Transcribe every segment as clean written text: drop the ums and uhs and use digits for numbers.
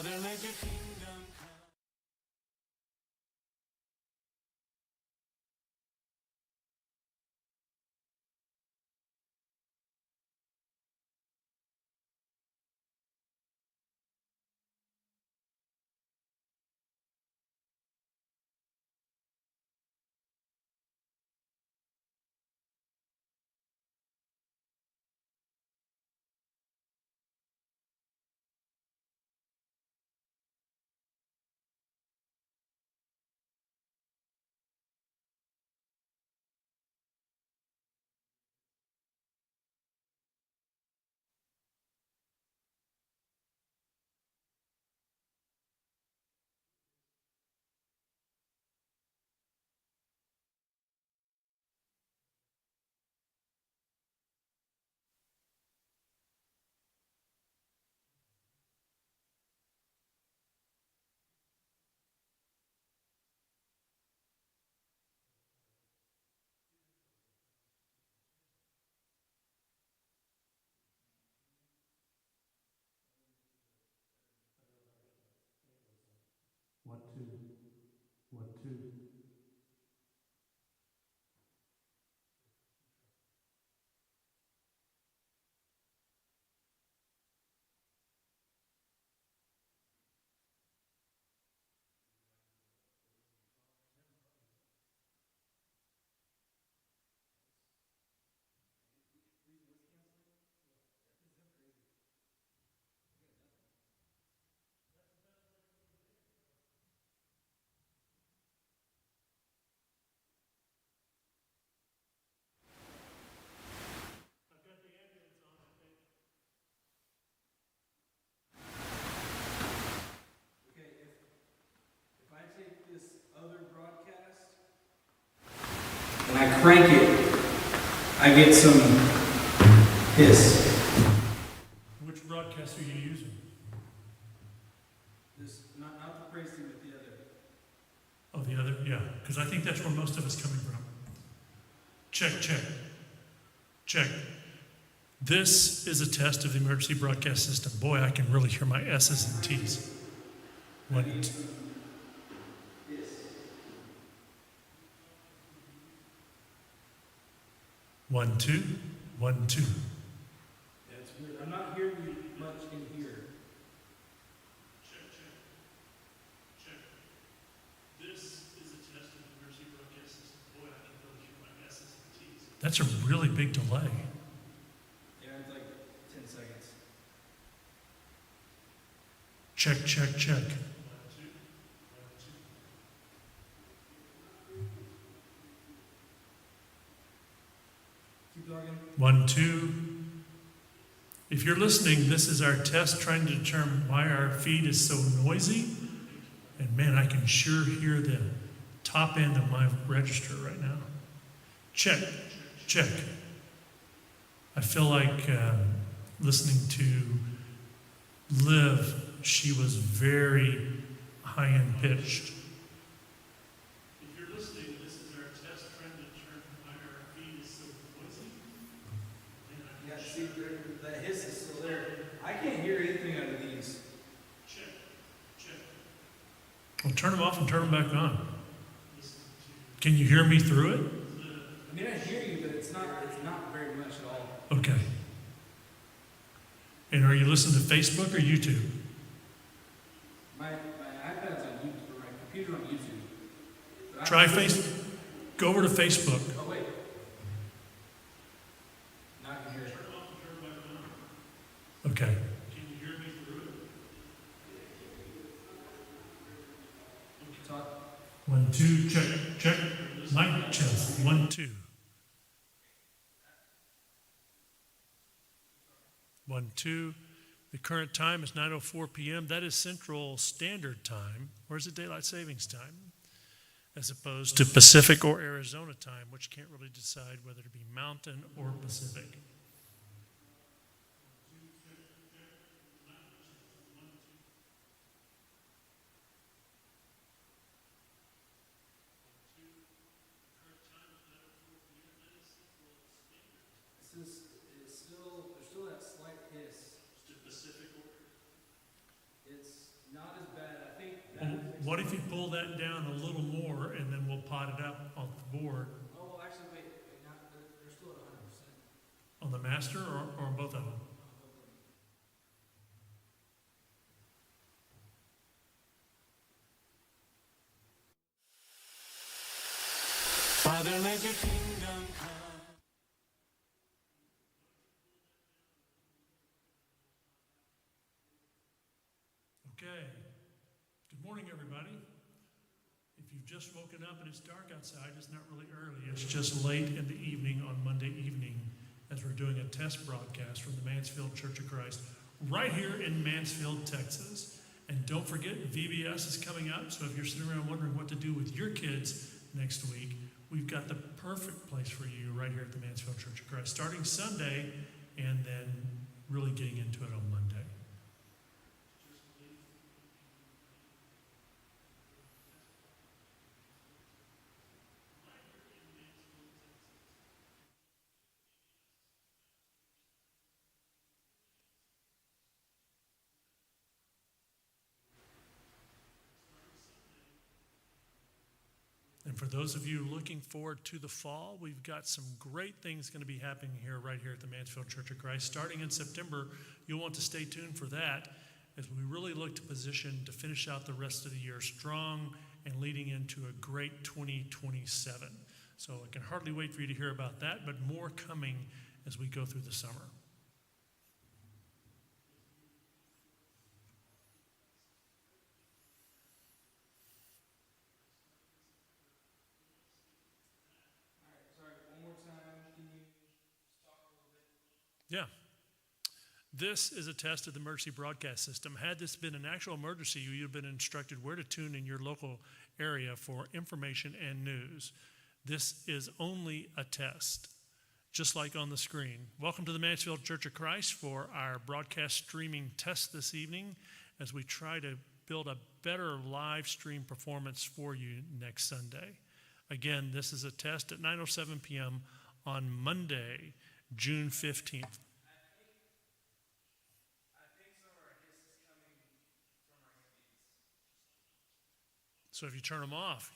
Father, let your kingdom come. One, two, one, two. Okay, if I take this other broadcast and I crank it, I get some hiss. Which broadcast are you using? This, not the praise team, but the other. Oh, the other? Yeah, because I think that's where most of us coming from. Check, check, check. This is a test of the emergency broadcast system. Boy, I can really hear my S's and T's. What? One, two, 1, 2. That's weird. I'm not hearing you much in here. Check, check, check. This is a test of the emergency broadcast system. Boy, I can really hear my S's and T's. That's a really big delay. Yeah, it's like 10 seconds. Check, check, check. Keep talking. 1, 2. If you're listening, this is our test trying to determine why our feed is so noisy. And man, I can sure hear the top end of my register right now. Check, check. I feel like listening to Liv, she was very high-end pitched. If you're listening, this is our test trying to determine why our feed is so noisy. Yeah, see, that hiss is still there. I can't hear anything out of these. Check, check. Well, turn them off and turn them back on. Can you hear me through it? I mean, I hear you, but it's not very much at all. Okay. And are you listening to Facebook or YouTube? My iPad's on YouTube, or my computer's on YouTube. But Try Facebook. Go over to Facebook. Oh, wait. Now I can hear it. Okay. Can you hear me through it? Talk. 1, 2, check, check. Mic check. 1, 2. 1, 2. The current time is 9:04 p.m. That is Central Standard Time, or is it Daylight Savings Time? As opposed to Pacific or Arizona time, which can't really decide whether to be Mountain or Pacific. There's still that slight hiss. Pacific or It's not What if you pull that down a little more and then we'll pot it up off the board Oh, well, actually, wait, not, they're still at 100%. on the master or on both of them? Father, let your kingdom come. Okay. Good morning, everybody. If you've just woken up and it's dark outside, it's not really early. It's just late in the evening on Monday evening as we're doing a test broadcast from the Mansfield Church of Christ right here in Mansfield, Texas. And don't forget, VBS is coming up. So if you're sitting around wondering what to do with your kids next week, we've got the perfect place for you right here at the Mansfield Church of Christ, starting Sunday and then really getting into it on Monday. And for those of you looking forward to the fall, we've got some great things going to be happening right here at the Mansfield Church of Christ. Starting in September, you'll want to stay tuned for that as we really look to position to finish out the rest of the year strong and leading into a great 2027. So I can hardly wait for you to hear about that, but more coming as we go through the summer. Yeah. This is a test of the emergency broadcast system. Had this been an actual emergency, you'd have been instructed where to tune in your local area for information and news. This is only a test, just like on the screen. Welcome to the Mansfield Church of Christ for our broadcast streaming test this evening as we try to build a better live stream performance for you next Sunday. Again, this is a test at 9:07 p.m. on Monday, June 15th. So if you turn them off,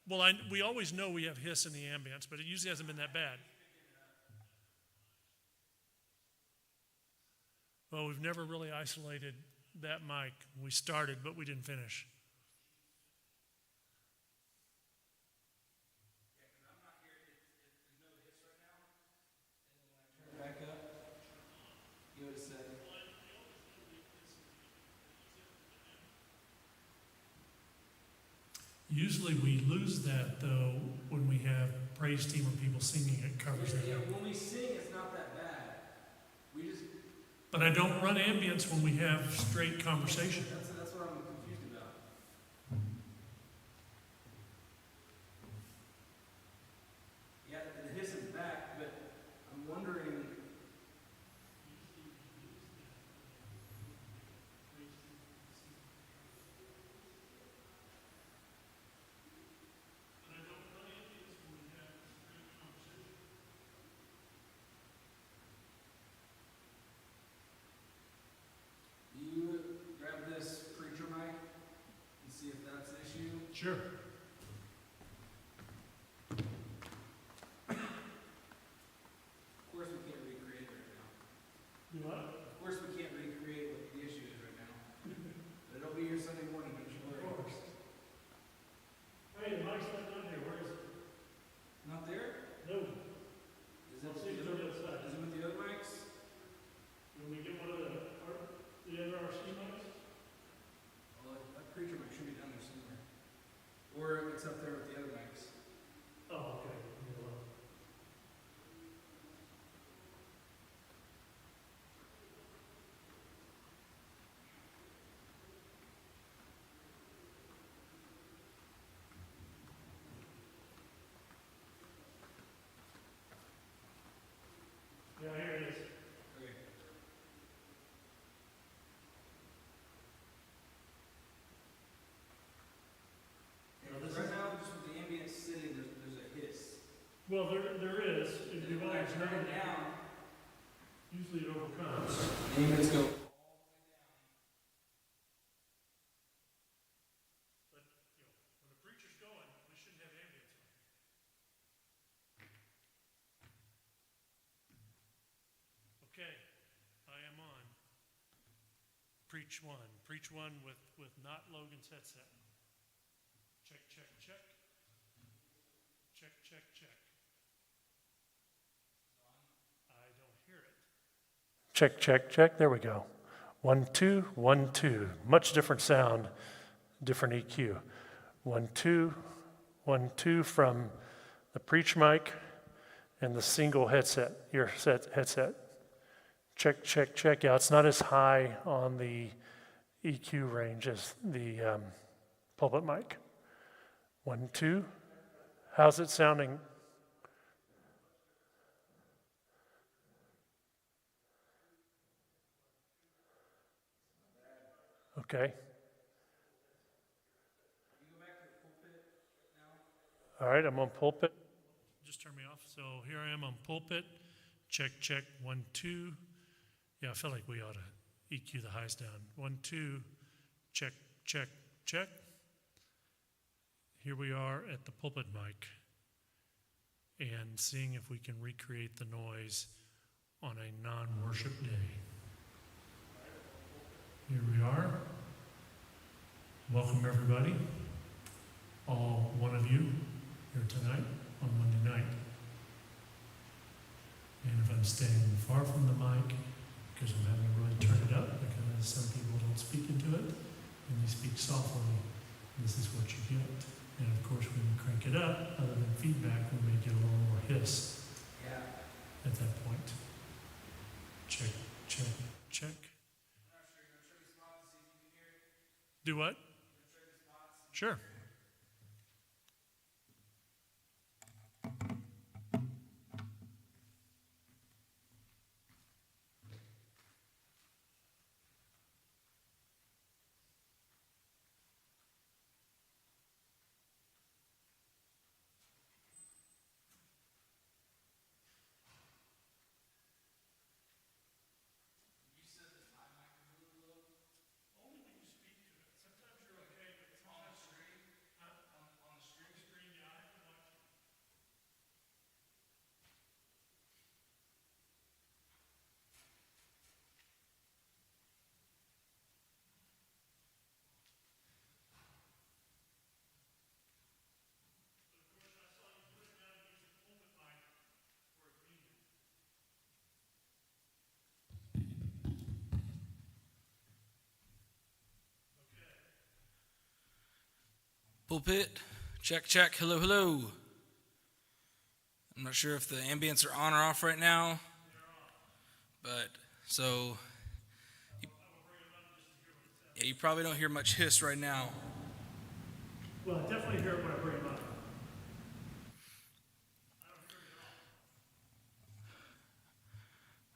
well, we always know we have hiss in the ambience, but it usually hasn't been that bad. Well, we've never really isolated that mic. We started, but we didn't finish. Back up. You would have said. Usually we lose that, though, when we have praise team or people singing. It covers that. Yeah, when we sing, it's not that bad. We just. But I don't run ambience when we have straight conversation. That's what I'm confused about. Yeah, the hiss is back, but I'm wondering. You grab this preacher mic and see if that's an issue. Sure. Of course, we can't recreate right now. Do what? Of course, we can't recreate what the issue is right now. But it'll be your Sunday morning, don't you worry. Of course. Hey, the mic's not down here. Where is it? Not there? No. Is it Let's see if it's on the other side. Is it with the other mics? When we get one of the other RC mics? Well, that preacher mic should be down there somewhere. Or it's up there with the other mics. Oh, okay. Yeah, here it is. Okay. Now, this Right is- now, just with the ambient sitting, there's a hiss. Well, there is. If And you when want I to turn turn it down, usually it overcomes. the ambience go. Preach one. Preach one with not Logan's headset. Check, check, check. Check, check, check. I don't hear it. Check, check, check. There we go. 1, 2, 1, 2. Much different sound, different EQ. 1, 2, 1, 2 from the preach mic and the single headset, headset. Check, check, check. Yeah, it's not as high on the EQ range as the pulpit mic. 1, 2. How's it sounding? Okay. All right, I'm on pulpit. Just turn me off. So here I am on pulpit. Check, check. 1, 2. Yeah, I feel like we ought to EQ the highs down. 1, 2. Check, check, check. Here we are at the pulpit mic and seeing if we can recreate the noise on a non-worship day. Here we are. Welcome everybody, all one of you here tonight on Monday night. And if I'm staying far from the mic, because I'm having to really turn it up, because some people don't speak into it, and they speak softly, this is what you get. And of course, when you crank it up, other than feedback, we may get a little more hiss at that point. Check, check, check. Do what? Sure. Pulpit, check, check, hello, hello. I'm not sure if the ambience are on or off right now, but so yeah, you probably don't hear much hiss right now. Well, I definitely hear it when I bring it up.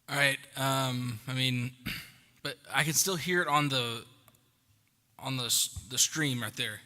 All right, I mean, but I can still hear it on the stream right there.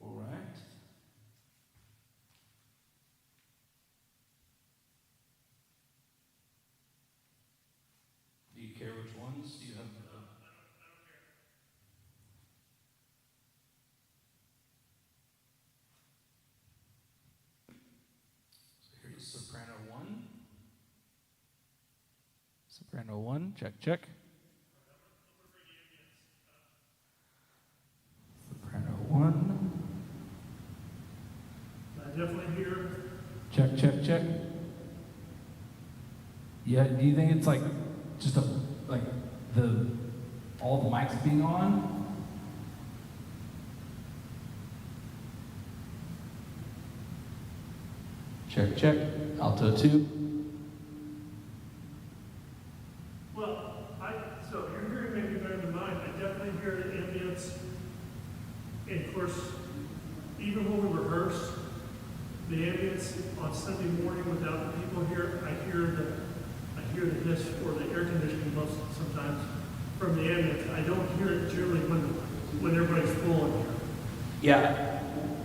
All right. Do you care which ones? Do you have? So here's soprano 1. Soprano 1. Check, check. Soprano 1. I definitely hear. Check, check, check. Yeah, do you think it's like just like all the mics being on? Check, check. Alto 2. Well, so you're hearing maybe better than mine. I definitely hear the ambience. And of course, even when we rehearse, the ambience on Sunday morning without the people here, I hear the hiss or the air conditioning most sometimes from the ambience. I don't hear it generally when everybody's full in here. Yeah,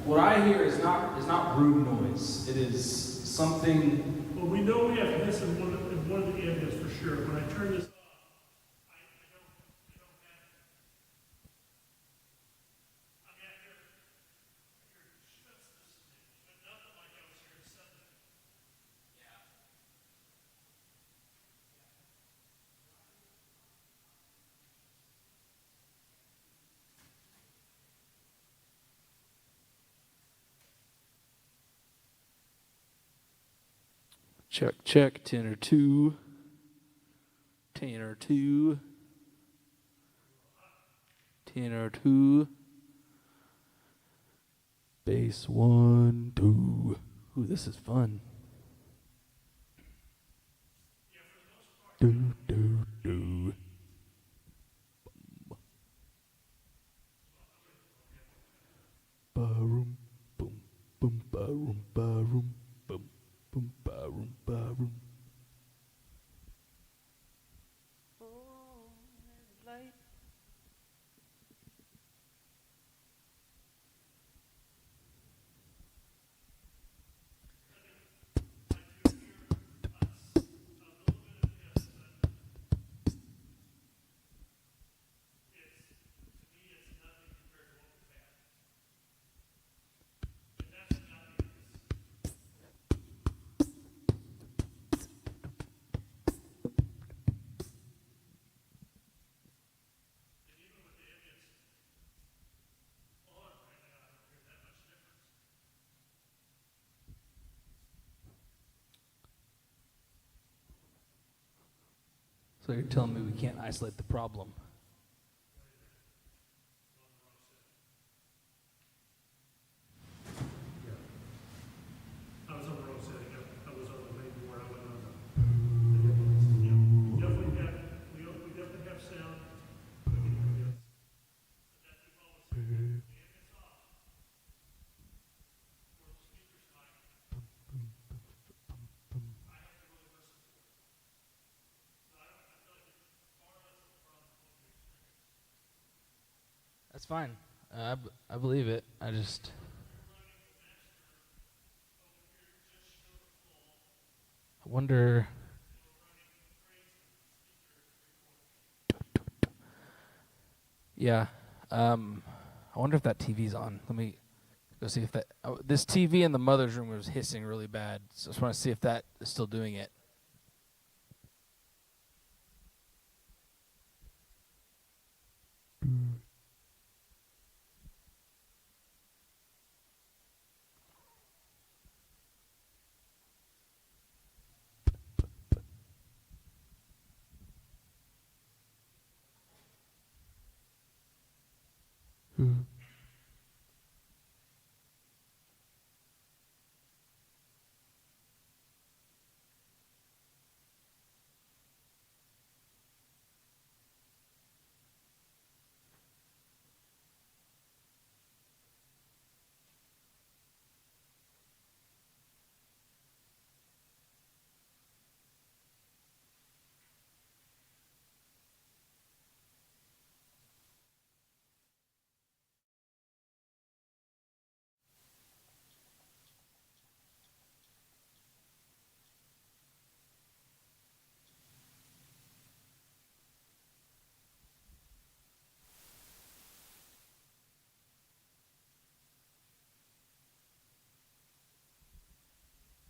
what I hear is not room noise. It is something. Well, we know we have hiss in one of the ambience for sure. When I turn this off, I don't have it. I mean, I hear just the smidge, but nothing like I was hearing Sunday. Check, check, 10 or 2. 10 or 2. 10 or 2. Bass 1, 2. Ooh, this is fun. Do, do, do. Ba-room, boom, boom, ba-room, ba-room, boom, boom, ba-room, ba-room. So you're telling me we can't isolate the problem? I was on the wrong setting. I was on the main board. I went on the. Yeah, we definitely have sound. We can hear this. But that's the policy. The ambience off. Or the speaker's high. I have to really listen to it. So I feel like it's far less of a problem than what we experience. That's fine. I believe it. I just. I wonder. Yeah. I wonder if that TV's on. Let me go see if that. Oh, this TV in the mother's room was hissing really bad. So I just want to see if that is still doing it.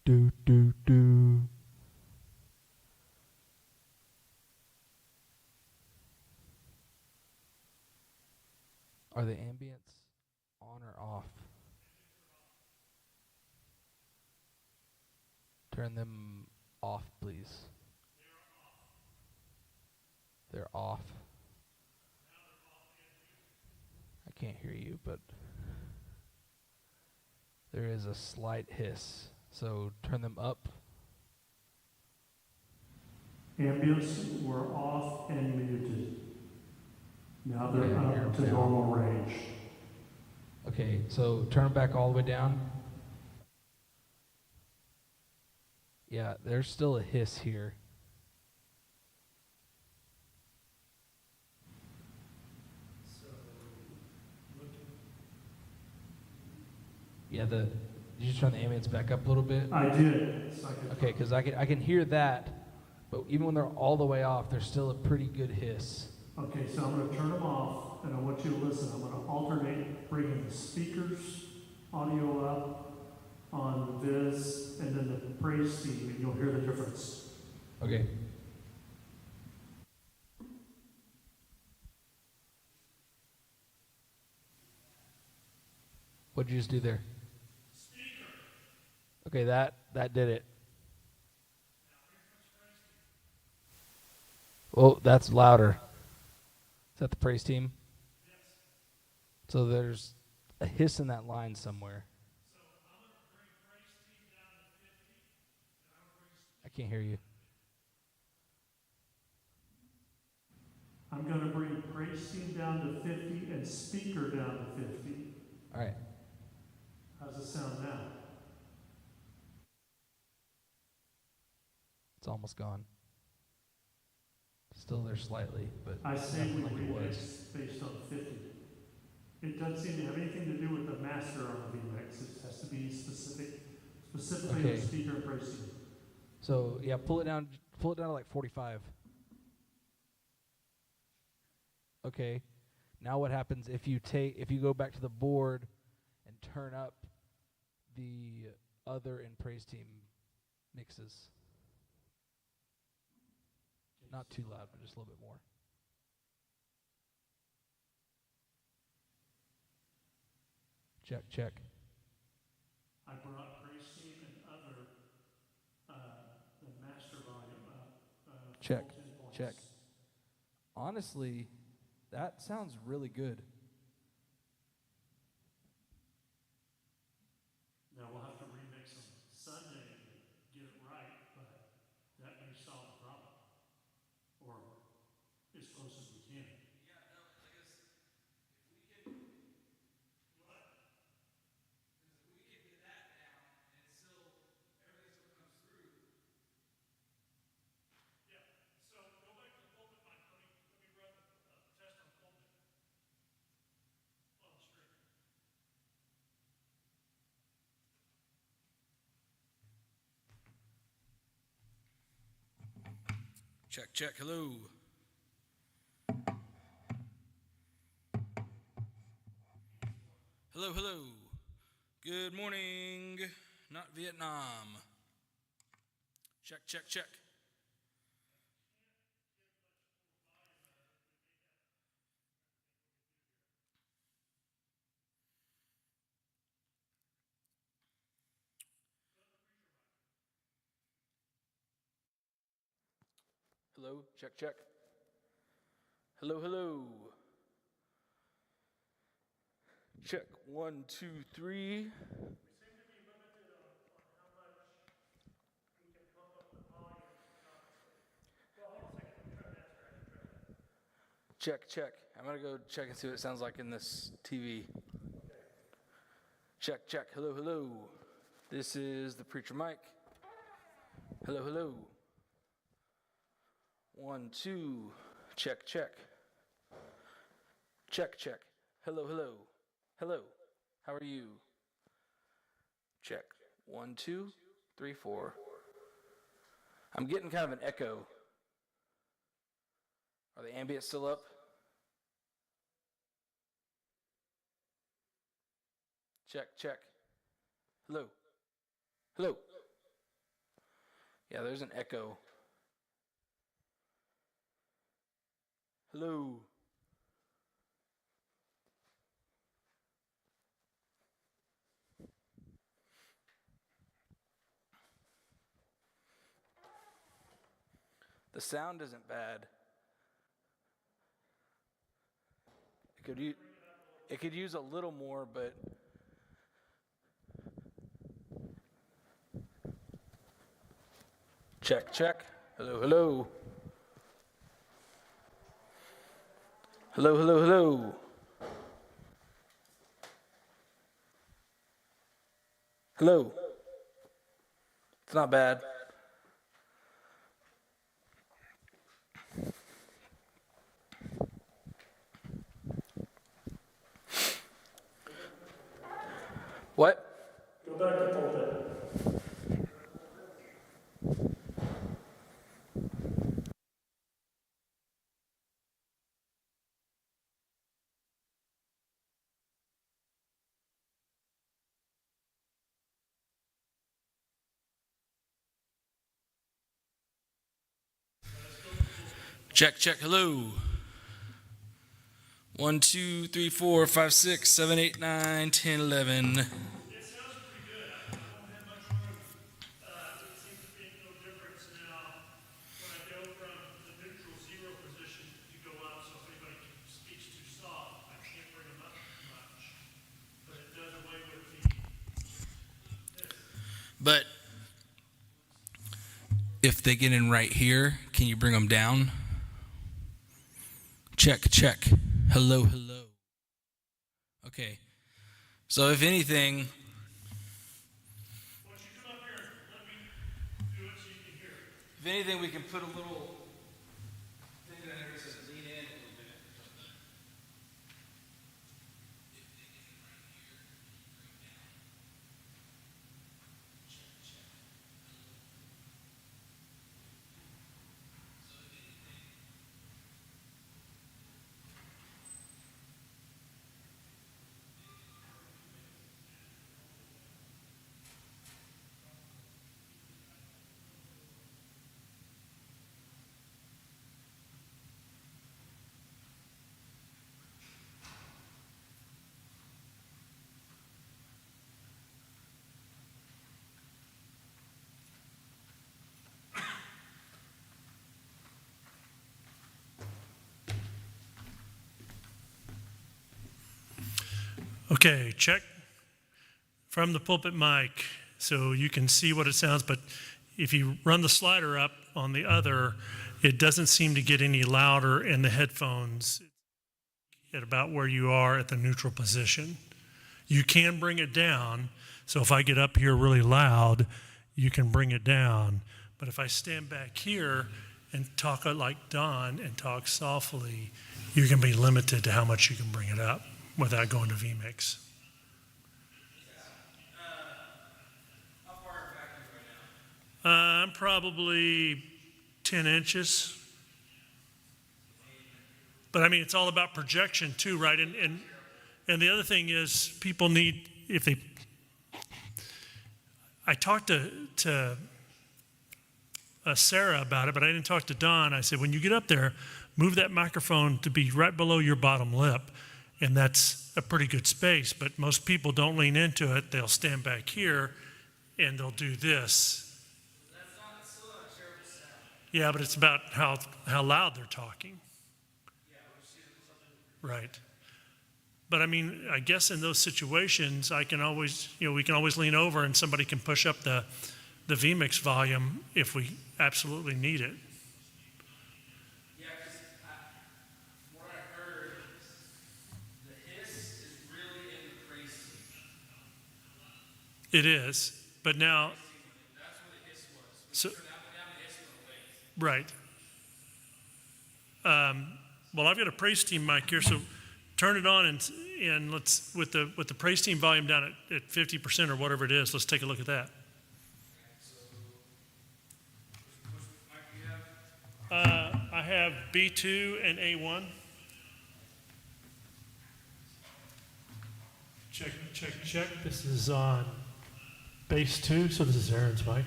Do, do, do. Are the ambients on or off? Turn them off, please. They're off. I can't hear you, but there is a slight hiss. So turn them up. Ambience were off and muted. Now they're Yeah, up you're to down. normal range. Okay, so turn them back all the way down. Yeah, there's still a hiss here. Yeah, did you turn the ambience back up a little bit? I did. So Okay, because I can hear that, but even when they're all the way off, there's still a pretty good hiss. Okay, so I'm going to turn them off, and I want you to listen. I'm going to alternate bringing the speakers audio up on Viz and then the praise team, and you'll hear the difference. Okay. What'd you just do there? Speaker. Okay, that did it. Oh, that's louder. Is that the praise team? Yes. So there's a hiss in that line somewhere. So I'm going to bring praise team down to 50, and I'm going to bring I can't hear you. I'm going to bring praise team down to 50 and speaker down to 50. All right. How's it sound now? It's almost gone. Still there slightly, but I say we nothing like it was. remix based on 50. It doesn't seem to have anything to do with the master on the remix. It has to be specifically Okay. the speaker and praise team. So yeah, pull it down to like 45. Okay. Now what happens if you go back to the board and turn up the other and praise team mixes? Not too loud, but just a little bit more. Check, check. I brought praise team and other, the master volume up. Check, full 10 points. check. Honestly, that sounds really good. Now we'll have to remix them Sunday to get it right, but that may solve the problem. Or as close as we can. Yeah, no, because if we could, What? because if we could get that down and it's still everything still comes through. Yeah. So go back to the pulpit mic. Let me run the test on pulpit on the screen. Check, check, hello. Hello, hello. Good morning. Not Vietnam. Check, check, check. Hello, check, check. Hello, hello. Check, 1, 2, 3. We seem to be limited on how much we can pump up the volume constantly. Well, hold on a second. Let me try master. I can try that. Check, check. I'm gonna go check and see what it sounds like in this TV. Check, check. Hello, hello. This is the preacher mic. Hello, hello. 1, 2. Check, check. Check, check. Hello, hello. Hello. How are you? Check. 1, 2, 3, 4. I'm getting kind of an echo. Are the ambients still up? Check, check. Hello. Hello. Yeah, there's an echo. Hello. The sound isn't bad. It could use a little more, but check, check. Hello, hello. Hello, hello, hello. Hello. It's not bad. What? Go back to pulpit. Check, check, hello. 1, 2, 3, 4, 5, 6, 7, 8, 9, 10, 11. It sounds pretty good. I don't have much room. It seems to make no difference now when I go from the neutral zero position to go up. So if anybody speaks too soft, I can't bring them up much. But it does away with this. But if they get in right here, can you bring them down? Check, check. Hello, hello. Okay. So if anything, Why don't you come up here and let me do it so you can hear it. if anything, we can put a little thing that here that says lean in a little bit. Okay, check from the pulpit mic so you can see what it sounds, but if you run the slider up on the other, it doesn't seem to get any louder in the headphones at about where you are at the neutral position. You can bring it down, so if I get up here really loud, you can bring it down. But if I stand back here and talk like Don and talk softly, you're going to be limited to how much you can bring it up without going to vMix. How far back are you right now? I'm probably 10 inches. But I mean, it's all about projection too, right? And the other thing is people need, if they, I talked to Sarah about it, but I didn't talk to Don. I said, when you get up there, move that microphone to be right below your bottom lip. And that's a pretty good space, but most people don't lean into it. They'll stand back here and they'll do this. That's still not a terrible sound. Yeah, but it's about how loud they're talking. Yeah, we'll see something. Right. But I mean, I guess in those situations, I can always, we can always lean over and somebody can push up the vMix volume if we absolutely need it. Yeah, because what I heard, the hiss is really in the praise team. It is, but now, That's where the hiss was. so, Down the hiss went away. right. Well, I've got a praise team mic here, so turn it on and let's with the praise team volume down at 50% or whatever it is. Let's take a look at that. I have B2 and A1. Check, check, check. This is on bass 2, so this is Aaron's mic.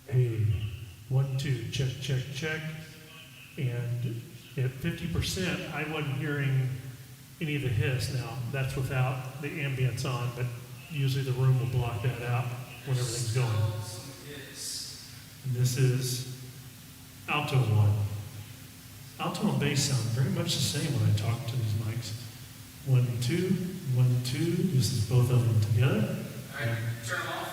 Hey, 1, 2, check, check, check. And at 50%, I wasn't hearing any of the hiss. Now, that's without the ambience on, but usually the room will block that out when everything's going. And this is alto 1. Alto and bass sound very much the same when I talk to these mics. 1, 2, 1, 2. This is both of them together. All right, turn them off.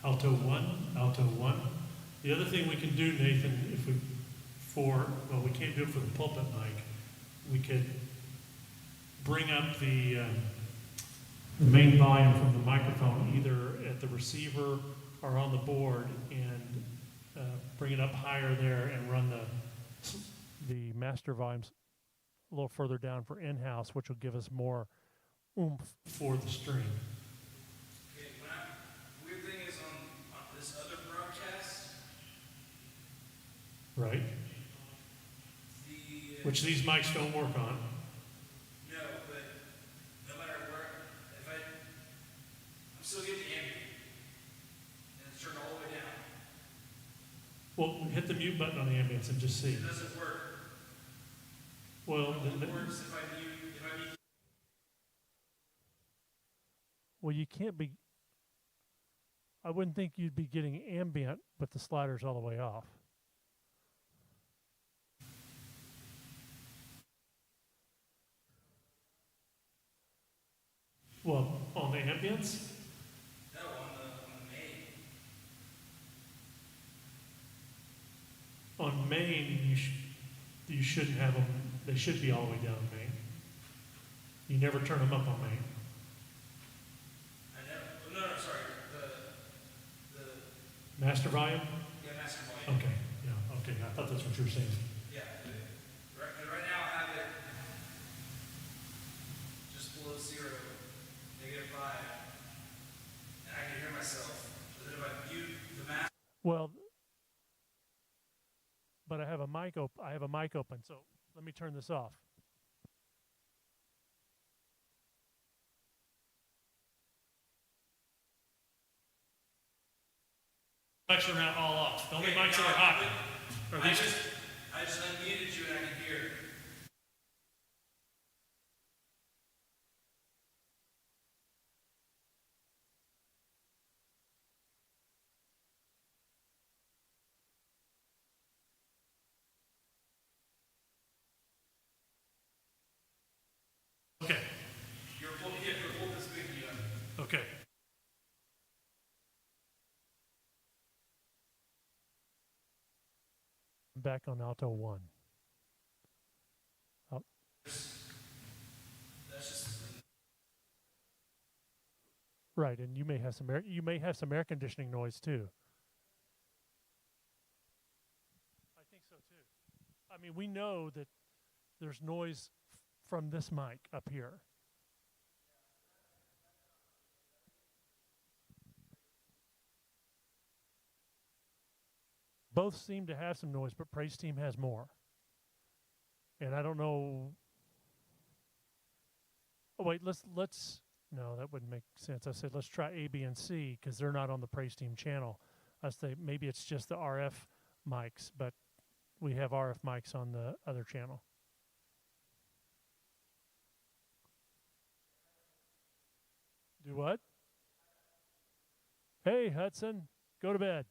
Alto 1, Alto 1. The other thing we can do, Nathan, if we, well, we can't do it for the pulpit mic, we could bring up the main volume from the microphone either at the receiver or on the board and bring it up higher there and run the master volumes a little further down for in-house, which will give us more oomph for the stream. Okay, weird thing is on this other broadcast, Right? Which these mics don't work on. no, but no matter where, I'm still getting ambient, and it's turned all the way down. Well, hit the mute button on the ambience and just see. It doesn't work. Well, It only works if I mute. well, you can't be. I wouldn't think you'd be getting ambient with the sliders all the way off. Well, on the ambience? No, on the main. On main, you shouldn't have them. They should be all the way down main. You never turn them up on main. I know. No, sorry. The Master volume? yeah, master volume. Okay. Yeah. Okay. I thought that's what you were saying. Yeah. Right now I have it just below 0, -5, and I can hear myself. But then if I mute the master. Well, but I have a mic open. I have a mic open. So let me turn this off. Mics are now all off. The only mics that are hot are I these. just unmuted you and I can hear. Okay. You're pull this big up. Okay. Back on Alto 1. Oh. That's just Right, and you may have some air conditioning noise too. I think so too. I mean, we know that there's noise from this mic up here. Both seem to have some noise, but Praise Team has more. And I don't know. Oh wait, let's. No, that wouldn't make sense. I said let's try A, B, and C because they're not on the Praise Team channel. I say maybe it's just the RF mics, but we have RF mics on the other channel. Do what? Hey, Hudson, go to bed.